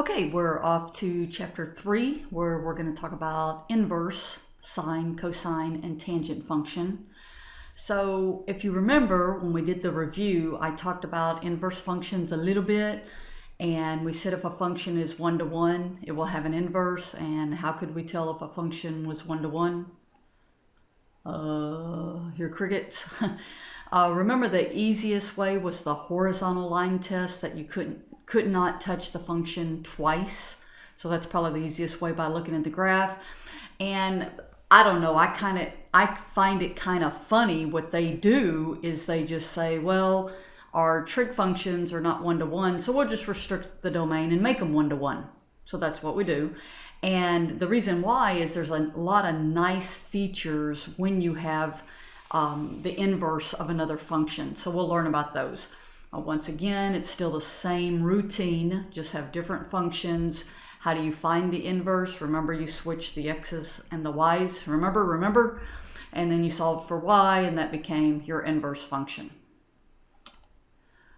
Okay, we're off to chapter 3, where we're going to talk about inverse, sine, cosine, and tangent function. So if you remember, when we did the review, I talked about inverse functions a little bit, and we said if a function is 1-to-1, it will have an inverse. And how could we tell if a function was 1-to-1? Your crickets. Remember, the easiest way was the horizontal line test, that you could not touch the function twice. So that's probably the easiest way, by looking at the graph. And I don't know, I find it kind of funny. What they do is they just say, well, our trig functions are not 1-to-1, so we'll just restrict the domain and make them 1-to-1. So that's what we do. And the reason why is there's a lot of nice features when you have the inverse of another function. So we'll learn about those. Once again, it's still the same routine, just have different functions. How do you find the inverse? Remember, you switch the x's and the y's. Remember? And then you solve for y, and that became your inverse function.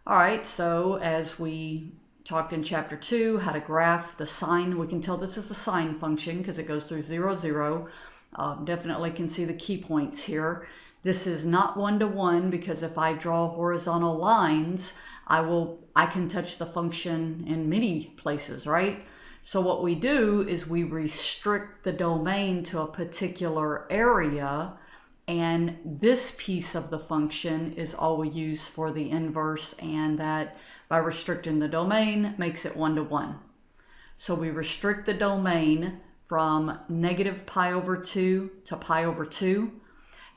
All right, so as we talked in chapter 2, how to graph the sine. We can tell this is the sine function because it goes through 0, 0. Definitely can see the key points here. This is not 1-to-1 because if I draw horizontal lines, I can touch the function in many places, right? So what we do is we restrict the domain to a particular area, and this piece of the function is all we use for the inverse, and that by restricting the domain makes it 1-to-1. So we restrict the domain from -pi/2 to pi/2.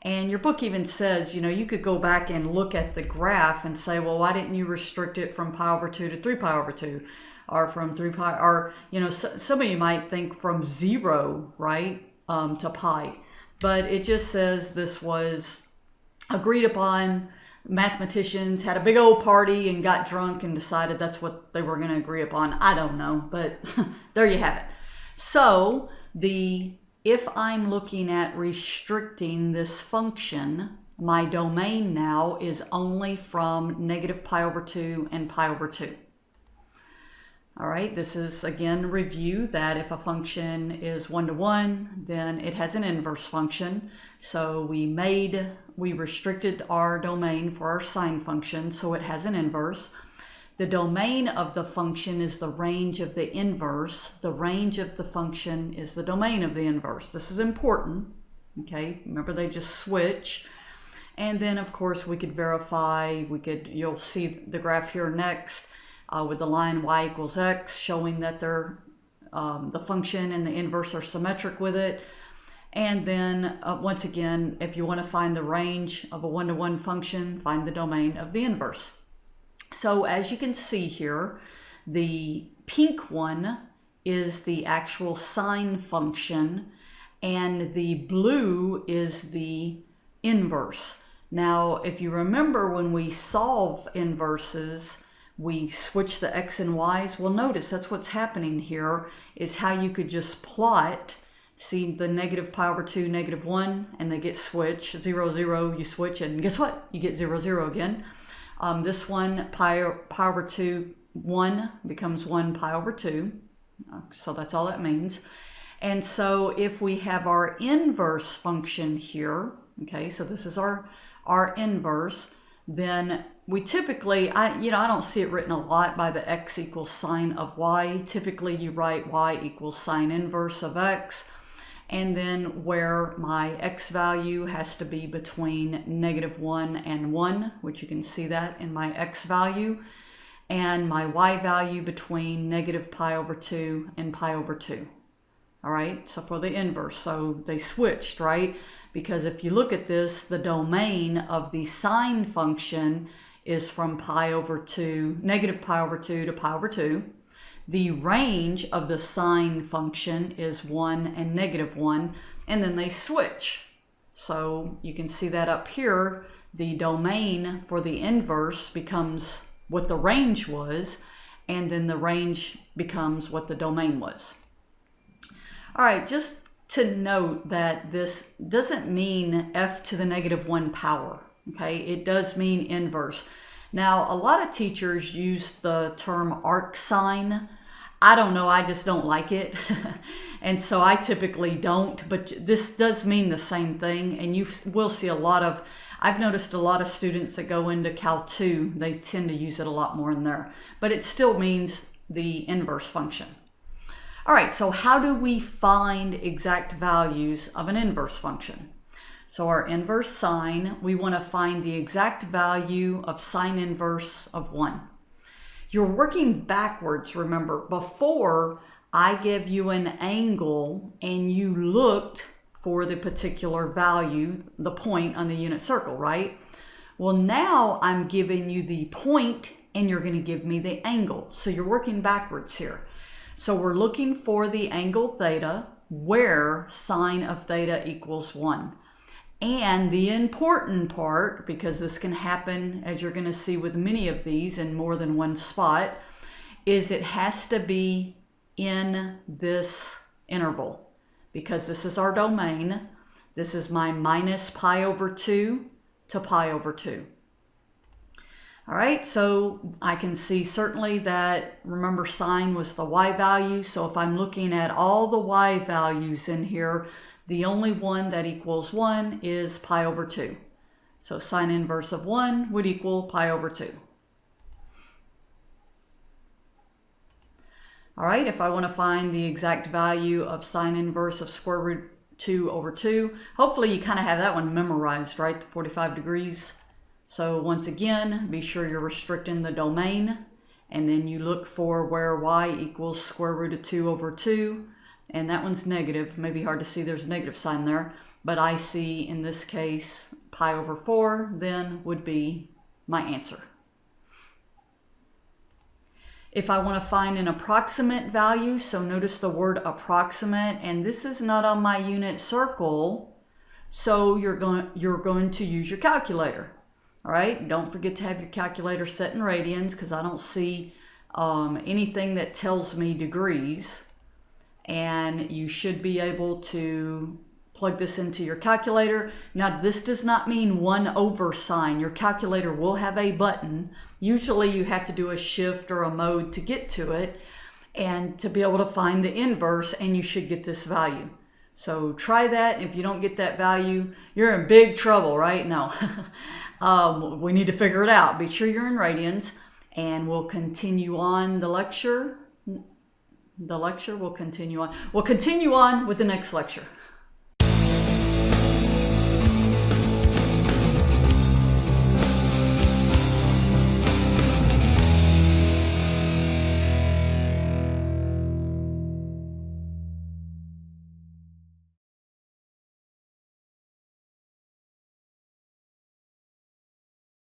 And your book even says, you could go back and look at the graph and say, well, why didn't you restrict it from pi/2 to 3pi/2? Or from 3pi, or, some of you might think from 0, right, to pi. But it just says this was agreed upon. Mathematicians had a big old party and got drunk and decided that's what they were going to agree upon. I don't know, but there you have it. So if I'm looking at restricting this function, my domain now is only from -pi/2 and pi/2. All right, this is again review that if a function is 1-to-1, then it has an inverse function. So we restricted our domain for our sine function, so it has an inverse. The domain of the function is the range of the inverse. The range of the function is the domain of the inverse. This is important, okay? Remember, they just switch. And then, of course, we could verify. You'll see the graph here next with the line y equals x, showing that the function and the inverse are symmetric with it. And then, once again, if you want to find the range of a 1-to-1 function, find the domain of the inverse. So as you can see here, the pink one is the actual sine function, and the blue is the inverse. Now, if you remember, when we solve inverses, we switch the x and y's. Well, notice that's what's happening here, is how you could just plot. See the -pi/2, -1, and they get switched. 0, 0, you switch, and guess what? You get 0, 0 again. This one, pi/2, 1 becomes 1pi/2. So that's all that means. And so if we have our inverse function here, okay, so this is our inverse, then we typically, I don't see it written a lot by the x equals sine of y. Typically you write y equals sine inverse of x. And then where my x value has to be between -1 and 1, which you can see that in my x value, and my y value between -pi/2 and pi/2. All right, so for the inverse, so they switched, right? Because if you look at this, the domain of the sine function is from pi/2, -pi/2 to pi/2. The range of the sine function is 1 and -1, and then they switch. So you can see that up here, the domain for the inverse becomes what the range was, and then the range becomes what the domain was. All right, just to note that this doesn't mean f to the -1 power, okay? It does mean inverse. Now, a lot of teachers use the term arcsine. I don't know, I just don't like it. And so I typically don't, but this does mean the same thing. And you will see I've noticed a lot of students that go into Cal 2, they tend to use it a lot more in there, but it still means the inverse function. All right, so how do we find exact values of an inverse function? So our inverse sine, we want to find the exact value of sine inverse of 1. You're working backwards, remember. Before, I gave you an angle and you looked for the particular value, the point on the unit circle, right? Well, now I'm giving you the point and you're going to give me the angle. So you're working backwards here. So we're looking for the angle theta where sine of theta equals 1. And the important part, because this can happen, as you're going to see with many of these in more than one spot, is it has to be in this interval, because this is our domain. This is my minus pi over 2 to pi over 2. All right, so I can see certainly that, remember, sine was the y value. So if I'm looking at all the y values in here, the only one that equals 1 is pi over 2. So sine inverse of 1 would equal pi over 2. All right, if I want to find the exact value of sine inverse of square root 2 over 2, hopefully you kind of have that one memorized, right? The 45 degrees. So once again, be sure you're restricting the domain, and then you look for where y equals square root of 2 over 2. And that one's negative. Maybe hard to see, there's a negative sign there. But I see in this case pi over 4 then would be my answer. If I want to find an approximate value, so notice the word approximate, and this is not on my unit circle, so you're going to use your calculator. All right, don't forget to have your calculator set in radians, because I don't see anything that tells me degrees. And you should be able to plug this into your calculator. Now, this does not mean 1 over sine. Your calculator will have a button. Usually you have to do a shift or a mode to get to it and to be able to find the inverse, and you should get this value. So try that. If you don't get that value, you're in big trouble, right? No. We need to figure it out. Be sure you're in radians, and we'll continue on the lecture. We'll continue on with the next lecture.